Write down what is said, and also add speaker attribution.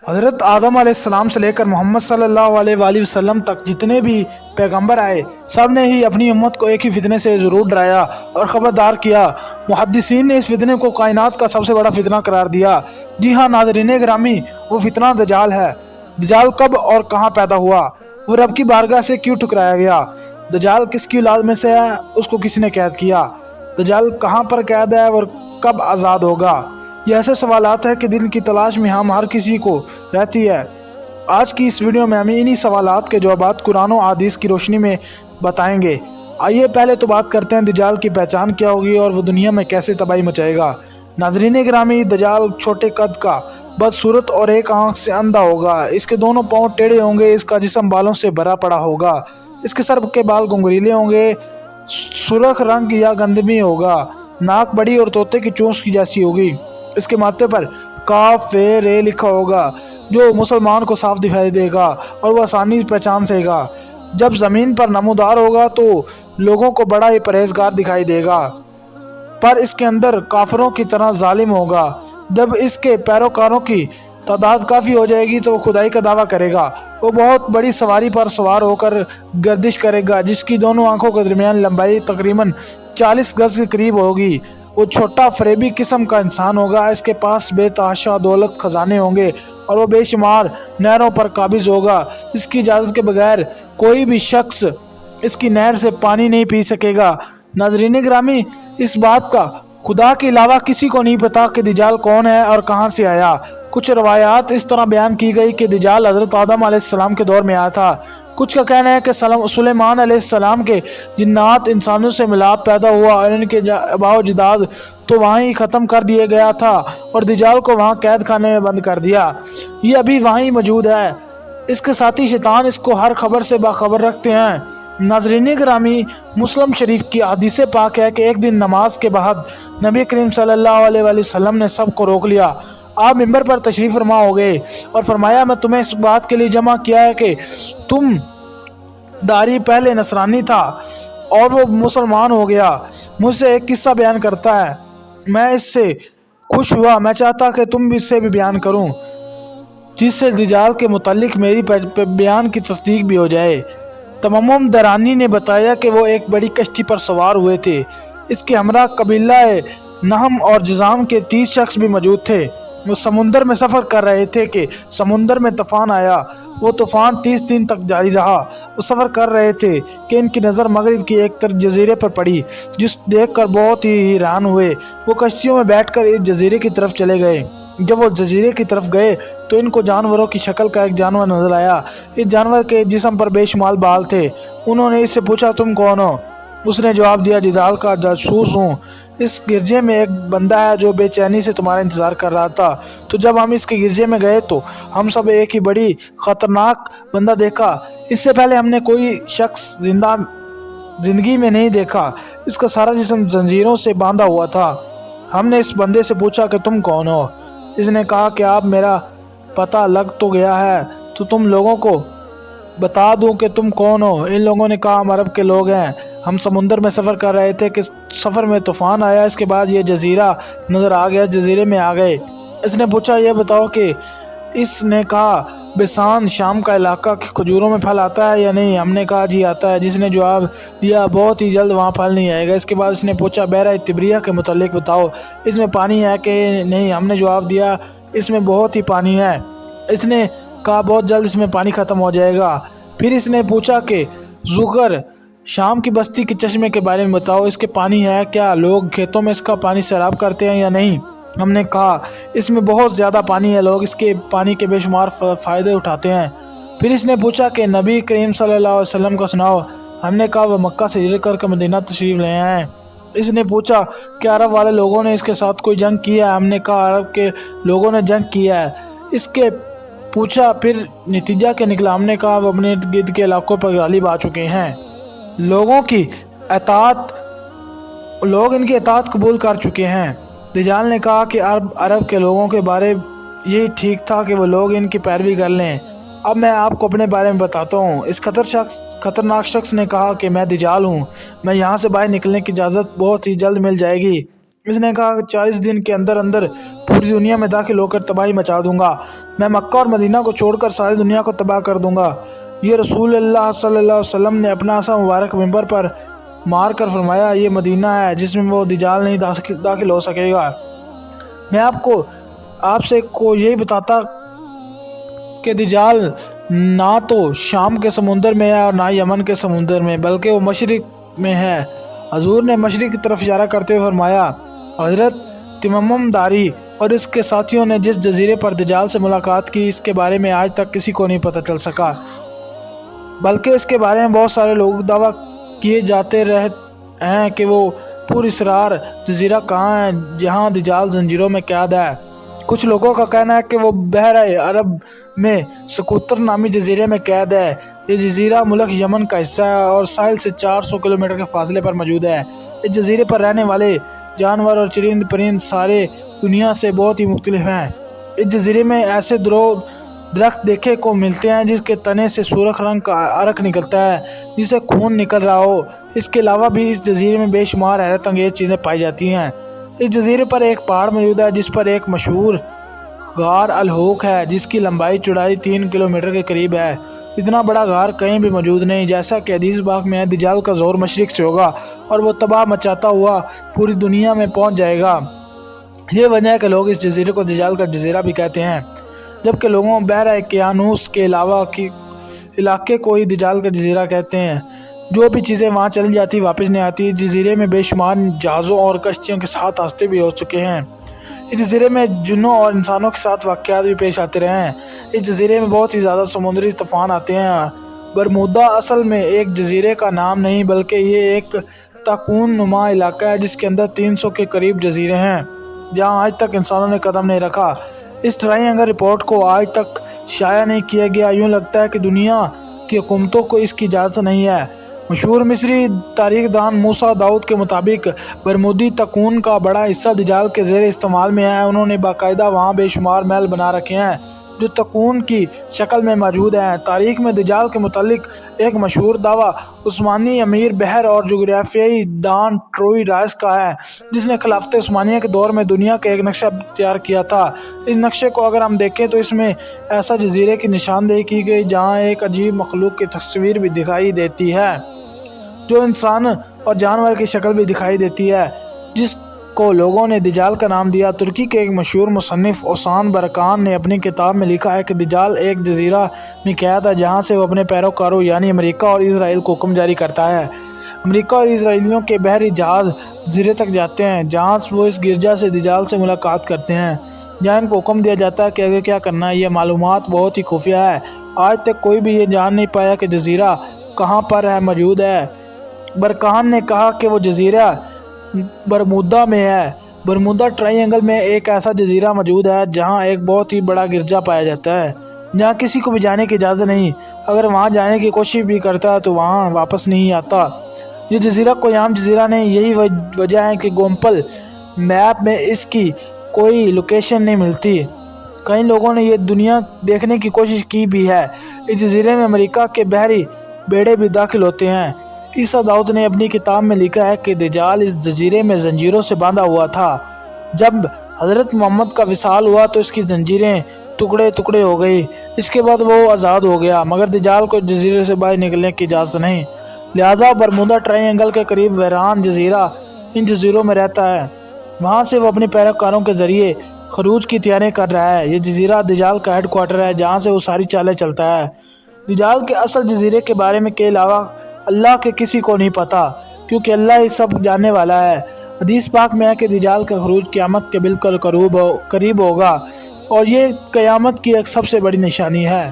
Speaker 1: حضرت آدم علیہ السلام سے لے کر محمد صلی اللہ علیہ وآلہ وسلم تک جتنے بھی پیغمبر آئے سب نے ہی اپنی امت کو ایک ہی فتنے سے ضرور ڈرایا اور خبردار کیا۔ محدثین نے اس فتنے کو کائنات کا سب سے بڑا فتنہ قرار دیا۔ جی ہاں ناظرین گرامی، وہ فتنہ دجال ہے۔ دجال کب اور کہاں پیدا ہوا؟ وہ رب کی بارگاہ سے کیوں ٹھکرایا گیا؟ دجال کس کی اولاد میں سے ہے؟ اس کو کس نے قید کیا؟ دجال کہاں پر قید ہے اور کب آزاد ہوگا؟ یہ ایسے سوالات ہیں کہ دل کی تلاش میں ہم ہر کسی کو رہتی ہے۔ آج کی اس ویڈیو میں ہم انہی سوالات کے جوابات قرآن و احادیث کی روشنی میں بتائیں گے۔ آئیے پہلے تو بات کرتے ہیں دجال کی پہچان کیا ہوگی اور وہ دنیا میں کیسے تباہی مچائے گا۔ ناظرین گرامی، دجال چھوٹے قد کا، بدصورت اور ایک آنکھ سے اندھا ہوگا۔ اس کے دونوں پاؤں ٹیڑھے ہوں گے۔ اس کا جسم بالوں سے بھرا پڑا ہوگا۔ اس کے سر کے بال گھنگریلے ہوں گے۔ سرخ رنگ یا گندمی ہوگا۔ ناک بڑی اور طوطے کی چونچ کی جیسی ہوگی۔ اس کے ماتھے پر کاف ر لکھا ہوگا جو مسلمان کو صاف دکھائی دے گا اور وہ آسانی سے پہچان سکے گا۔ جب زمین پر نمودار ہوگا تو لوگوں کو بڑا ہی پرہیزگار دکھائی دے گا، پر اس کے اندر کافروں کی طرح ظالم ہوگا۔ جب اس کے پیروکاروں کی تعداد کافی ہو جائے گی تو وہ خدائی کا دعویٰ کرے گا۔ وہ بہت بڑی سواری پر سوار ہو کر گردش کرے گا جس کی دونوں آنکھوں کے درمیان لمبائی تقریباً 40 گز کے قریب ہوگی۔ وہ چھوٹا فریبی قسم کا انسان ہوگا۔ اس کے پاس بے تحاشا دولت خزانے ہوں گے اور وہ بے شمار نہروں پر قابض ہوگا۔ اس کی اجازت کے بغیر کوئی بھی شخص اس کی نہر سے پانی نہیں پی سکے گا۔ ناظرین گرامی، اس بات کا خدا کے علاوہ کسی کو نہیں پتا کہ دجال کون ہے اور کہاں سے آیا۔ کچھ روایات اس طرح بیان کی گئی کہ دجال حضرت آدم علیہ السلام کے دور میں آیا تھا۔ کچھ کا کہنا ہے کہ سلیمان علیہ السلام کے جنات انسانوں سے ملاپ پیدا ہوا اور ان کے آباء و اجداد تو وہاں ہی ختم کر دیا گیا تھا اور دجال کو وہاں قید خانے میں بند کر دیا۔ یہ ابھی وہیں موجود ہے۔ اس کے ساتھی شیطان اس کو ہر خبر سے باخبر رکھتے ہیں۔ ناظرین گرامی، مسلم شریف کی حدیث پاک ہے کہ ایک دن نماز کے بعد نبی کریم صلی اللہ علیہ وآلہ وسلم نے سب کو روک لیا۔ آپ ممبر پر تشریف فرما ہو گئے اور فرمایا، میں تمہیں اس بات کے لیے جمع کیا ہے کہ تم داری پہلے نصرانی تھا اور وہ مسلمان ہو گیا۔ مجھ سے ایک قصہ بیان کرتا ہے، میں اس سے خوش ہوا۔ میں چاہتا کہ تم اس سے بھی بیان کروں جس سے دجال کے متعلق میری بیان کی تصدیق بھی ہو جائے۔ تمام درانی نے بتایا کہ وہ ایک بڑی کشتی پر سوار ہوئے تھے۔ اس کے ہمراہ قبیلہ نہم اور جزام کے 30 شخص بھی موجود تھے۔ وہ سمندر میں سفر کر رہے تھے کہ سمندر میں طوفان آیا۔ وہ طوفان 30 دن تک جاری رہا۔ وہ سفر کر رہے تھے کہ ان کی نظر مغرب کی ایک جزیرے پر پڑی جس دیکھ کر بہت ہی حیران ہوئے۔ وہ کشتیوں میں بیٹھ کر اس جزیرے کی طرف چلے گئے۔ جب وہ جزیرے کی طرف گئے تو ان کو جانوروں کی شکل کا ایک جانور نظر آیا۔ اس جانور کے جسم پر بے شمار بال تھے۔ انہوں نے اس سے پوچھا، تم کون ہو؟ اس نے جواب دیا، دجال کا جاسوس ہوں۔ اس گرجے میں ایک بندہ ہے جو بے چینی سے تمہارا انتظار کر رہا تھا۔ تو جب ہم اس کے گرجے میں گئے تو ہم سب ایک ہی بڑی خطرناک بندہ دیکھا۔ اس سے پہلے ہم نے کوئی شخص زندگی میں نہیں دیکھا۔ اس کا سارا جسم زنجیروں سے باندھا ہوا تھا۔ ہم نے اس بندے سے پوچھا کہ تم کون ہو؟ اس نے کہا کہ آپ میرا پتہ لگ تو گیا ہے تو تم لوگوں کو بتا دوں کہ تم کون ہو۔ ان لوگوں نے کہا، ہم عرب کے لوگ ہیں۔ ہم سمندر میں سفر کر رہے تھے کہ سفر میں طوفان آیا۔ اس کے بعد یہ جزیرہ نظر آ گیا، جزیرے میں آ گئے۔ اس نے پوچھا، یہ بتاؤ کہ اس نے کہا بسان شام کا علاقہ کہ کھجوروں میں پھل آتا ہے یا نہیں؟ ہم نے کہا جی آتا ہے۔ جس نے جواب دیا، بہت ہی جلد وہاں پھل نہیں آئے گا۔ اس کے بعد اس نے پوچھا، بحیرہ تبریہ کے متعلق بتاؤ، اس میں پانی ہے کہ نہیں؟ ہم نے جواب دیا، اس میں بہت ہی پانی ہے۔ اس نے کہا، بہت جلد اس میں پانی ختم ہو جائے گا۔ پھر اس نے پوچھا کہ زغر شام کی بستی کے چشمے کے بارے میں بتاؤ، اس کے پانی ہے کیا؟ لوگ کھیتوں میں اس کا پانی سیراب کرتے ہیں یا نہیں؟ ہم نے کہا، اس میں بہت زیادہ پانی ہے، لوگ اس کے پانی کے بے شمار فائدے اٹھاتے ہیں۔ پھر اس نے پوچھا کہ نبی کریم صلی اللہ علیہ وسلم کو سناؤ۔ ہم نے کہا، وہ مکہ سے ہجرت کر کے مدینہ تشریف لے آئے ہیں۔ اس نے پوچھا کہ عرب والے لوگوں نے اس کے ساتھ کوئی جنگ کی ہے؟ ہم نے کہا، عرب کے لوگوں نے جنگ کیا ہے۔ اس کے پوچھا پھر نتیجہ کیا نکلا؟ ہم نے کہا، وہ اپنے ارد گرد کے علاقوں پر غالب آ چکے ہیں۔ لوگ ان کی اطاعت قبول کر چکے ہیں۔ دجال نے کہا کہ عرب کے لوگوں کے بارے یہی ٹھیک تھا کہ وہ لوگ ان کی پیروی کر لیں۔ اب میں آپ کو اپنے بارے میں بتاتا ہوں۔ اس خطرناک شخص نے کہا کہ میں دجال ہوں، میں یہاں سے باہر نکلنے کی اجازت بہت ہی جلد مل جائے گی۔ اس نے کہا کہ 40 دن کے اندر اندر پوری دنیا میں داخل ہو کر تباہی مچا دوں گا، میں مکہ اور مدینہ کو چھوڑ کر ساری دنیا کو تباہ کر دوں گا۔ یہ رسول اللہ صلی اللہ علیہ وسلم نے اپنا عصا مبارک منبر پر مار کر فرمایا، یہ مدینہ ہے جس میں وہ دجال نہیں داخل ہو سکے گا۔ میں آپ سے یہی بتاتا کہ دجال نہ تو شام کے سمندر میں ہے اور نہ یمن کے سمندر میں، بلکہ وہ مشرق میں ہے۔ حضور نے مشرق کی طرف اشارہ کرتے ہوئے فرمایا، حضرت تمم داری اور اس کے ساتھیوں نے جس جزیرے پر دجال سے ملاقات کی، اس کے بارے میں آج تک کسی کو نہیں پتہ چل سکا، بلکہ اس کے بارے میں بہت سارے لوگ دعویٰ کیے جاتے رہے ہیں کہ وہ پور اسرار جزیرہ کہاں ہے جہاں دجال زنجیروں میں قید ہے۔ کچھ لوگوں کا کہنا ہے کہ وہ بحر عرب میں سکوتر نامی جزیرے میں قید ہے۔ یہ جزیرہ ملک یمن کا حصہ ہے اور ساحل سے 400 کلومیٹر کے فاصلے پر موجود ہے۔ اس جزیرے پر رہنے والے جانور اور چرند پرند سارے دنیا سے بہت ہی مختلف ہیں۔ اس جزیرے میں ایسے درخت دیکھے کو ملتے ہیں جس کے تنے سے سرخ رنگ کا عرق نکلتا ہے جسے خون نکل رہا ہو۔ اس کے علاوہ بھی اس جزیرے میں بے شمار حیرت انگیز چیزیں پائی جاتی ہیں۔ اس جزیرے پر ایک پہاڑ موجود ہے جس پر ایک مشہور غار الحوق ہے جس کی لمبائی چوڑائی 3 کلومیٹر کے قریب ہے۔ اتنا بڑا غار کہیں بھی موجود نہیں، جیسا کہ حدیث پاک میں ہے، دجال کا زور مشرق سے ہوگا اور وہ تباہ مچاتا ہوا پوری دنیا میں پہنچ جائے گا۔ یہ وجہ ہے کہ لوگ اس جزیرے کو دجال کا جزیرہ بھی کہتے ہیں، جبکہ لوگوں بحر اقیانوس کے علاوہ کے علاقے کو ہی دجال کا جزیرہ کہتے ہیں۔ جو بھی چیزیں وہاں چلی جاتی واپس نہیں آتی۔ اس جزیرے میں بے شمار جہازوں اور کشتیوں کے ساتھ حادثے بھی ہو چکے ہیں۔ اس جزیرے میں جنوں اور انسانوں کے ساتھ واقعات بھی پیش آتے رہے ہیں۔ اس جزیرے میں بہت ہی زیادہ سمندری طوفان آتے ہیں۔ برمودا اصل میں ایک جزیرے کا نام نہیں بلکہ یہ ایک تاکون نما علاقہ ہے جس کے اندر 300 کے قریب جزیرے ہیں جہاں آج تک انسانوں نے قدم نہیں رکھا۔ اس ٹرائی اینگل رپورٹ کو آج تک شائع نہیں کیا گیا۔ یوں لگتا ہے کہ دنیا کی حکومتوں کو اس کی اجازت نہیں ہے۔ مشہور مصری تاریخ دان موسیٰ داؤد کے مطابق برمودی تاکون کا بڑا حصہ دجال کے زیر استعمال میں ہے۔ انہوں نے باقاعدہ وہاں بے شمار محل بنا رکھے ہیں جو تاکون کی شکل میں موجود ہیں۔ تاریخ میں دجال کے متعلق ایک مشہور دعویٰ عثمانی امیر بحر اور جغرافیائی دان ٹروئی رائس کا ہے جس نے خلافت عثمانیہ کے دور میں دنیا کا ایک نقشہ تیار کیا تھا۔ اس نقشے کو اگر ہم دیکھیں تو اس میں ایسا جزیرے کی نشاندہی کی گئی جہاں ایک عجیب مخلوق کی تصویر بھی دکھائی دیتی ہے جو انسان اور جانور کی شکل بھی دکھائی دیتی ہے، جس کو لوگوں نے دجال کا نام دیا۔ ترکی کے ایک مشہور مصنف اوسان برکان نے اپنی کتاب میں لکھا ہے کہ دجال ایک جزیرہ میں قید ہے جہاں سے وہ اپنے پیروکاروں یعنی امریکہ اور اسرائیل کو حکم جاری کرتا ہے۔ امریکہ اور اسرائیلیوں کے بحری جہاز جزیرے تک جاتے ہیں جہاں وہ اس گرجا سے دجال سے ملاقات کرتے ہیں جہاں ان کو حکم دیا جاتا ہے کہ آگے کیا کرنا ہے۔ یہ معلومات بہت ہی خفیہ ہے۔ آج تک کوئی بھی یہ جان نہیں پایا کہ جزیرہ کہاں پر ہے موجود ہے۔ برکان نے کہا کہ وہ جزیرہ برمودا میں ہے۔ برمودا ٹرائی اینگل میں ایک ایسا جزیرہ موجود ہے جہاں ایک بہت ہی بڑا گرجا پایا جاتا ہے جہاں کسی کو بھی جانے کی اجازت نہیں۔ اگر وہاں جانے کی کوشش بھی کرتا ہے تو وہاں واپس نہیں آتا۔ یہ جزیرہ کوئی عام جزیرہ نہیں، یہی وجہ ہے کہ گوگل میپ میں اس کی کوئی لوکیشن نہیں ملتی۔ کئی لوگوں نے یہ دنیا دیکھنے کی کوشش کی بھی ہے۔ اس جزیرے میں امریکہ کے بحری بیڑے بھی داخل ہوتے ہیں۔ عیسیٰ داؤد نے اپنی کتاب میں لکھا ہے کہ دجال اس جزیرے میں زنجیروں سے باندھا ہوا تھا۔ جب حضرت محمد کا وصال ہوا تو اس کی زنجیریں ٹکڑے ٹکڑے ہو گئی۔ اس کے بعد وہ آزاد ہو گیا، مگر دجال کو جزیرے سے باہر نکلنے کی اجازت نہیں، لہذا برمودا ٹرائی اینگل کے قریب ویران جزیرہ ان جزیروں میں رہتا ہے۔ وہاں سے وہ اپنے پیروکاروں کے ذریعے خروج کی تیاری کر رہا ہے۔ یہ جزیرہ دجال کا ہیڈ کوارٹر ہے جہاں سے وہ ساری چالیں چلتا ہے۔ دجال کے اصل جزیرے کے بارے میں کے علاوہ اللہ کے کسی کو نہیں پتا، کیونکہ اللہ ہی سب جاننے والا ہے۔ حدیث پاک میں ہے کہ دجال کا خروج قیامت کے بالکل قریب ہوگا اور یہ قیامت کی ایک سب سے بڑی نشانی ہے۔